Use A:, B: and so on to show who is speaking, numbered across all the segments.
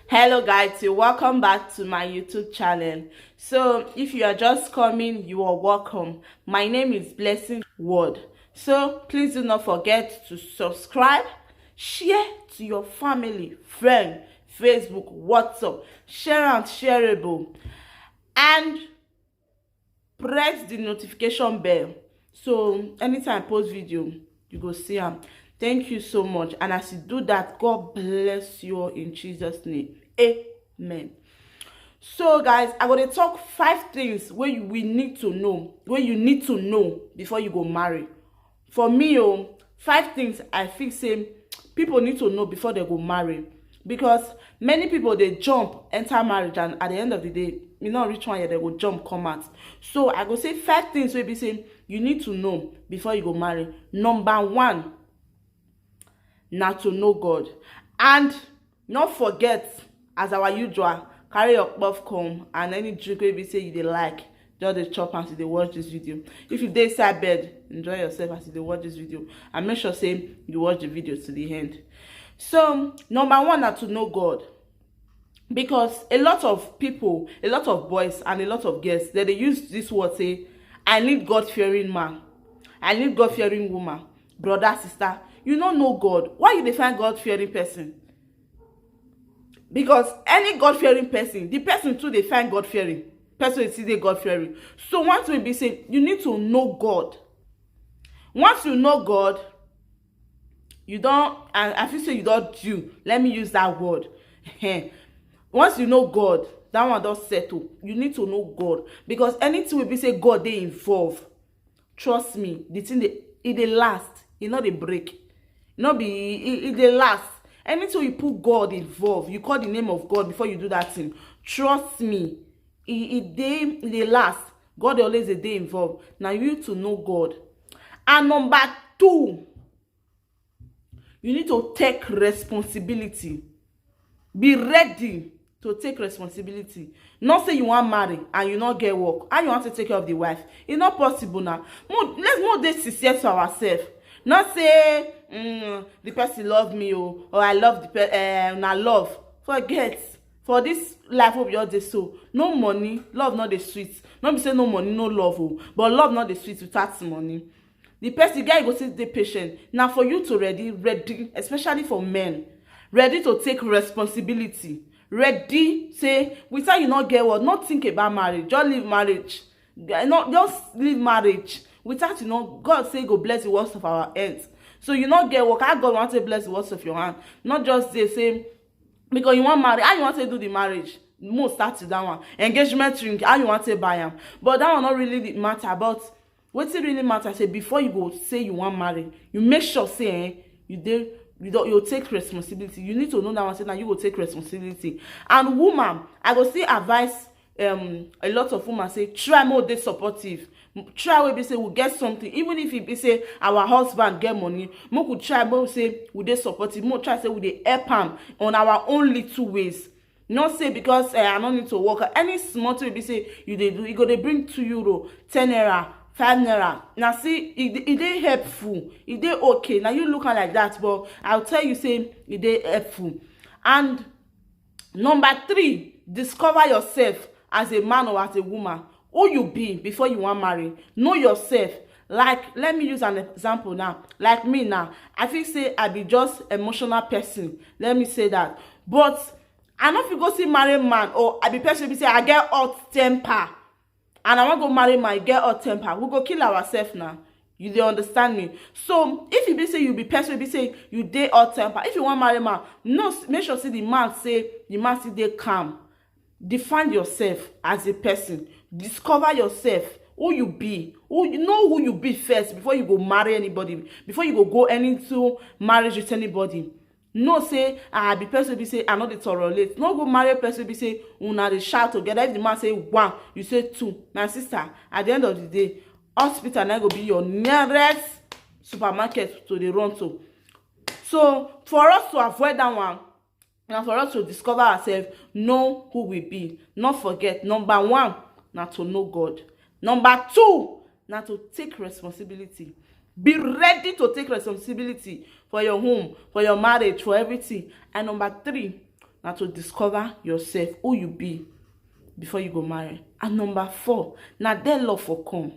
A: Hello guys, welcome back to my YouTube channel. So if you are just coming, you are welcome. My name is Blessing Word. So please do not forget to subscribe, share to your family, friend, Facebook, WhatsApp, share and shareable, and press the notification bell so anytime I post video you go see them. Thank you so much, and as you do that, God bless you all in Jesus name. Amen. So guys, I'm gonna talk 5 things where you need to know before you go marry. For me, 5 things I think say people need to know before they go marry, because many people they jump enter marriage, and at the end of the day you not reach one year they go jump come out. So I go say 5 things wey be say you need to know before you go marry. Number 1 na to know God, and not forget, as our usual, carry your popcorn and any drink wey be say you dey like, just dey chop as you dey watch this video. If you dey inside bed, enjoy yourself as you dey watch this video, and make sure say you watch the video to the end. So number 1 na to know God, because a lot of people, a lot of boys and a lot of girls, they use this word say, I need God-fearing man, I need God-fearing woman. Brother, sister, you don't know God. Why you define God-fearing person? Because any God-fearing person, the person too they find God-fearing. Person is still God-fearing. So once we be saying, you need to know God. Once you know God, you don't, and I feel say you don't do. Let me use that word. Once you know God, that one does settle. You need to know God, because anything we be say God they involve. Trust me, the thing they last. It not a break. Not be it they last. Anytime you put God involved, you call the name of God before you do that thing. Trust me, they last. God always a day involved. Now you need to know God. And number 2, you need to take responsibility. Be ready to take responsibility. Not say you want marry and you not get work and you want to take care of the wife. It's not possible now. Let's not be sincere to ourselves. Not say the person love me or I love the person. I love. Forget. For this life of your day, so no money, love not the sweet. Not be say no money, no love, but love not the sweet without money. The person guy go say the patient. Now for you to ready, especially for men, ready to take responsibility. Ready, say without you not get what, not think about marriage, just leave marriage. Not just leave marriage. Without God say go bless the works of our hands. So you not get work. How God want to bless the works of your hand? Not just the same because you want marry. How you want to do the marriage? Most start to that one. Engagement ring. How you want to buy them? But that one not really matter. But what it really matter? Say before you go say you want marry, you make sure say you take responsibility. You need to know that one say now you will take responsibility. And woman, I go still advise a lot of women say try more dey supportive. Try wey be say we get something, even if it be say our husband get money, make we try make we say we dey supportive, make we try say we dey help am on our own little ways. Not say because I no need to work, any small thing wey be say you dey do, e go dey bring €2, 10 naira, 5 naira. Now see, it dey helpful, it dey okay. Now you looking like that, but I'll tell you say it dey helpful. And number 3, discover yourself as a man or as a woman. Who you be before you want marry. Know yourself. Like, let me use an example now. Like me now, I feel say I be just emotional person. Let me say that. But I know if you go see marry man, or I be person be say I get hot temper, and I want to go marry man, get hot temper, we go kill ourselves now. You dey understand me? So if you be say you be person be say you dey hot temper, if you want marry man, no, make sure see the man say dey calm. Define yourself as a person. Discover yourself, who you be, who you be first before you go marry anybody, before you go into marriage with anybody. No say I be person be say I no dey tolerate. No go marry a person be say una dey shout together. If the man say 1, you say 2. My sister, at the end of the day, hospital na go be your nearest supermarket to dey run to. So for us to avoid that one, and for us to discover ourselves, know who we be. Not forget, number 1 na to know God. Number 2 na to take responsibility. Be ready to take responsibility for your home, for your marriage, for everything. And number 3, na to discover yourself, who you be, before you go marry. And number 4, na there love for come.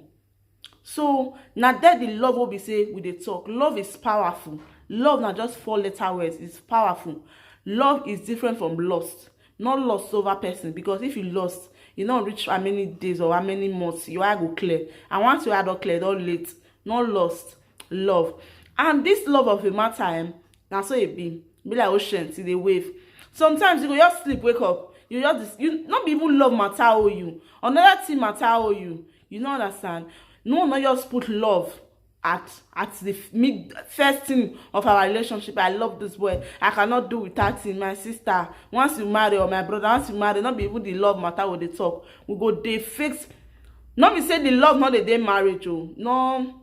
A: So na there the love will be say we dey talk. Love is powerful. Love na just 4-letter words. It's powerful. Love is different from lust. Not lust over person, because if you lust, you don't reach how many days or how many months your eye go clear, and once your eye don clear, don late. Not lust, love. And this love of a matter, na so e be like ocean till dey wave. Sometimes you go just sleep, wake up, you not be even love matter or you, another thing matter or you no understand. No just put love at the first thing of our relationship. I love this boy, I cannot do without him. My sister, once you marry, or my brother, once you marry, not be even the love matter wey dey talk. We go dey fix. Not be say the love not dey marriage o. No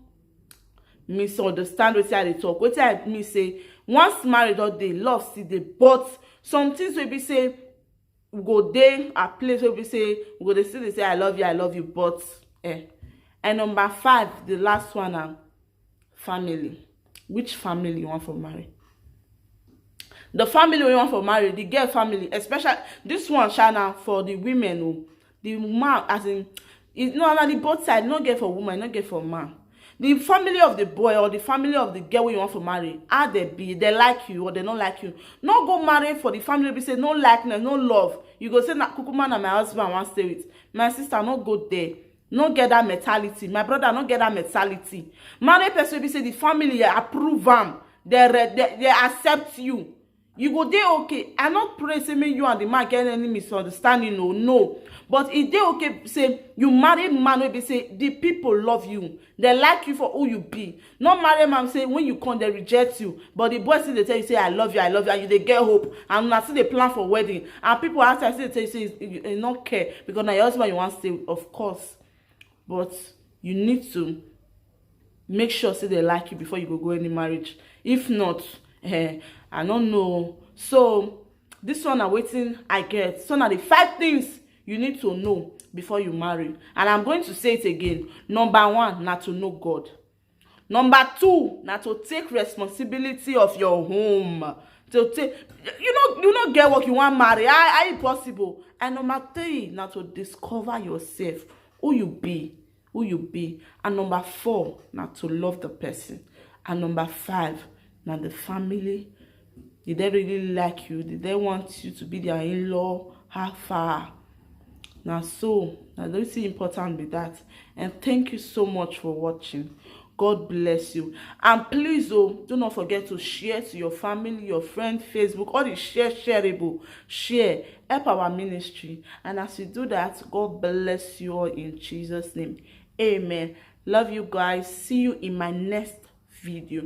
A: misunderstand wetin I dey talk. Wetin I mean say, once marriage don dey, love still dey. But some things wey be say we go dey a place wey be say we go dey still dey say I love you, but and number 5, the last one, na family. Which family you want for marry? The family you want for marry, the girl family, especially this one, Shana, for the women o. The man, as in, no, the both side, not get for woman, not get for man. The family of the boy or the family of the girl you want to marry, how they be, they like you or they don't like you. Not go marry for the family be say no likeness, no love. You go say na kukuma na my husband want stay with. My sister, not go there. No get that mentality. My brother, no get that mentality. Marry person be say the family approve am, they accept you. You go dey okay. I not pray say me you and the man get any misunderstanding. No. But it dey okay say you marry man wey be say the people love you, they like you for who you be. Not marry man say when you come they reject you, but the boy still they tell you say I love you, and you they get hope, and now still they plan for wedding, and people outside still they tell you say you not care because now your husband you want to stay, of course. But you need to make sure say they like you before you go any marriage. If not, I don't know. So this one are waiting I get. So now the 5 things you need to know before you marry. And I'm going to say it again. Number 1, not to know God. Number 2, not to take responsibility of your home. To take, you not get what you want marry. How impossible. And number 3, not to discover yourself, who you be. And number 4, not to love the person. And number 5, now the family. Did they really like you? Did they want you to be their in-law? How far? Now that's important with that. And thank you so much for watching. God bless you. And please do not forget to share to your family, your friend, Facebook, all the shareable. Share. Help our ministry. And as you do that, God bless you all in Jesus' name. Amen. Love you guys. See you in my next video.